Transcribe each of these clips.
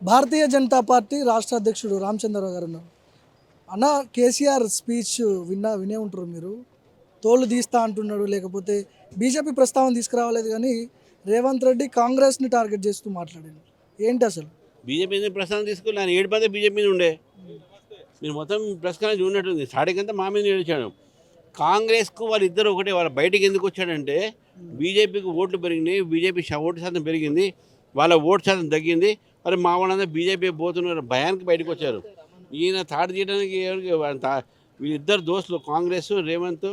Bharatiya Janata party రాష్ట్ర అధ్యక్షుడు రామచంద్రరావు గారు ఉన్నారు. అన్న కేసీఆర్ స్పీచ్ వినే ఉంటారు మీరు. తోలు తీస్తా అంటున్నాడు, లేకపోతే బీజేపీ ప్రస్తావన తీసుకురావలేదు, కానీ రేవంత్ రెడ్డి కాంగ్రెస్ని టార్గెట్ చేస్తూ మాట్లాడాడు. ఏంటి అసలు? బీజేపీ ప్రస్థానం తీసుకుని ఆయన 7 మంది బీజేపీ మీద ఉండే. మీరు మొత్తం ప్రస్థానం చూడనట్టుంది. సాడికంతా మా మీద నిలిచాడు. కాంగ్రెస్కు వాళ్ళిద్దరు ఒకటే. వాళ్ళ బయటికి ఎందుకు వచ్చాడంటే బీజేపీకి ఓట్లు పెరిగినాయి, బీజేపీ ఓటు శాతం పెరిగింది, వాళ్ళ ఓటు శాతం తగ్గింది, మరి మా వాళ్ళందరూ బీజేపీ పోతున్నారు భయానికి బయటకు వచ్చారు. ఈయన తాడు తీయడానికి వీళ్ళిద్దరు దోస్తులు, కాంగ్రెస్ రేవంత్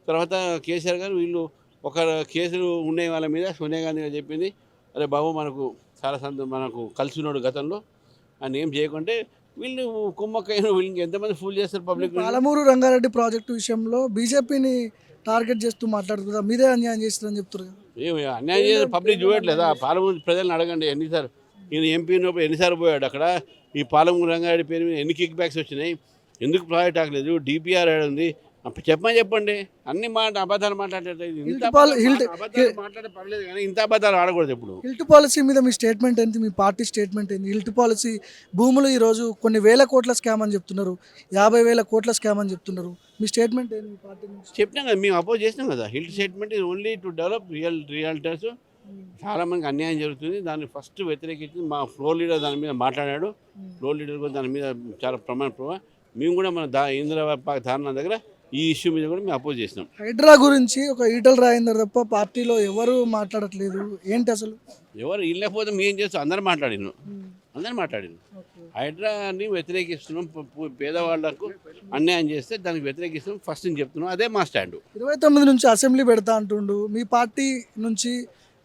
తర్వాత కేసీఆర్ గారు, వీళ్ళు ఒక కేసులు ఉన్నాయి వాళ్ళ మీద. సోనియా గాంధీ గారు చెప్పింది, అరే బాబు మనకు చాలా మనకు కలిసి ఉన్నాడు గతంలో అని ఏం చేయకుంటే వీళ్ళు కుమ్మక్కైన వీళ్ళకి ఎంతమంది ఫుల్ చేస్తారు పబ్లిక్. పాలమూరు రంగారెడ్డి ప్రాజెక్టు విషయంలో బీజేపీని టార్గెట్ చేస్తూ మాట్లాడుతుందా, మీరే అన్యాయం చేస్తారని చెప్తారు కదా. ఏమి అన్యాయం చేస్తారు, పబ్లిక్ చూడట్లేదా? పాలమూరు ప్రజలను అడగండి ఎన్నిసార్లు ఈయన ఎంపీ ఉన్నప్పుడు ఎన్నిసార్లు పోయాడు అక్కడ. ఈ పాలమూరు రంగారెడ్డి పేరు మీద ఎన్ని కిక్ బ్యాక్స్ వచ్చినాయి, ఎందుకు ప్రాజెక్ట్ ఆగలేదు, డిపిఆర్ ఉంది చెప్పండి. అన్ని అబద్ధాలు మాట్లాడలేదు. ఇంత మాట్లాడే పర్లేదు కానీ ఇంత అబద్ధాలు ఆడకూడదు. ఇప్పుడు హిల్ట్ పాలసీ మీద మీ స్టేట్మెంట్ ఏంటి, మీ పార్టీ స్టేట్మెంట్ ఏంటి? హిల్ట్ పాలసీ భూములు ఈరోజు కొన్ని వేల కోట్ల స్కామ్ అని చెప్తున్నారు, 50,000 కోట్ల స్కామ్ అని చెప్తున్నారు. మీ స్టేట్మెంట్ ఏంటి? మీ పార్టీ నుంచి చెప్పినాం కదా, మేము అపోజ్ చేసినాం కదా. HILT statement is only to develop realtors. చాలా మందికి అన్యాయం జరుగుతుంది, దాన్ని ఫస్ట్ వ్యతిరేకించి మా ఫ్లోర్ లీడర్ దాని మీద మాట్లాడాడు. ఫ్లోర్ లీడర్ కూడా దాని మీద చాలా ప్రమాణ మేము కూడా మన ఇందిరాబాద్ ధారణ దగ్గర ఈ ఇష్యూ మీద కూడా మేము అపోజ్ చేసినాం. హైడ్రా గురించి ఒక ఈటల రాజేందర్ తప్ప పార్టీలో ఎవరు మాట్లాడట్లేదు, ఏంటి అసలు? ఎవరు ఇళ్ళకపోతే మేము చేస్తాం, అందరూ మాట్లాడినాం. హైడ్రాని వ్యతిరేకిస్తున్నాం. పేదవాళ్లకు అన్యాయం చేస్తే దానికి వ్యతిరేకిస్తున్నాం ఫస్ట్ అని చెప్తున్నాం. అదే మా స్టాండు. 29 నుంచి అసెంబ్లీ పెడతా అంటుండు. మీ పార్టీ నుంచి,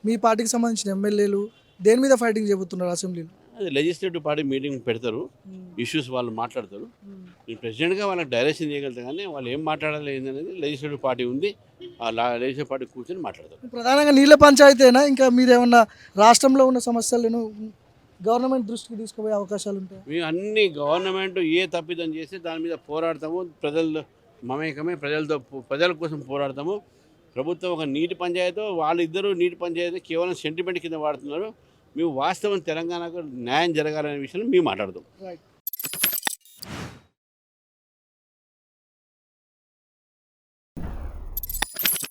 మీ పార్టీకి సంబంధించిన ఎమ్మెల్యేలు దేని మీద ఫైటింగ్ చెబుతున్నారు అసెంబ్లీలో? అది లెజిస్లేటివ్ పార్టీ మీటింగ్ పెడతారు, ఇష్యూస్ వాళ్ళు మాట్లాడతారు. నేను ప్రెసిడెంట్గా వాళ్ళకి డైరెక్షన్ చేయగలుగుతా, కానీ వాళ్ళు ఏం మాట్లాడాలి ఏంటనేది లెజిస్లేటివ్ పార్టీ ఉంది, ఆ లెజిస్లేటివ్ పార్టీ కూర్చొని మాట్లాడతారు. ప్రధానంగా నీళ్ళ పంచాయతీనా, ఇంకా మీరేమన్నా రాష్ట్రంలో ఉన్న సమస్యలను గవర్నమెంట్ దృష్టికి తీసుకుపోయే అవకాశాలు ఉంటాయి? మేము అన్ని గవర్నమెంట్ ఏ తప్పిదం చేస్తే దాని మీద పోరాడతాము. ప్రజలు మమేకమే, ప్రజల కోసం పోరాడతాము. ప్రభుత్వం ఒక నీటి పంచాయతీ, వాళ్ళిద్దరూ నీటి పంచాయతీ కేవలం సెంటిమెంట్ కింద వాడుతున్నారు. మేము వాస్తవం తెలంగాణకు న్యాయం జరగాలనే విషయంలో మేము మాట్లాడతాం.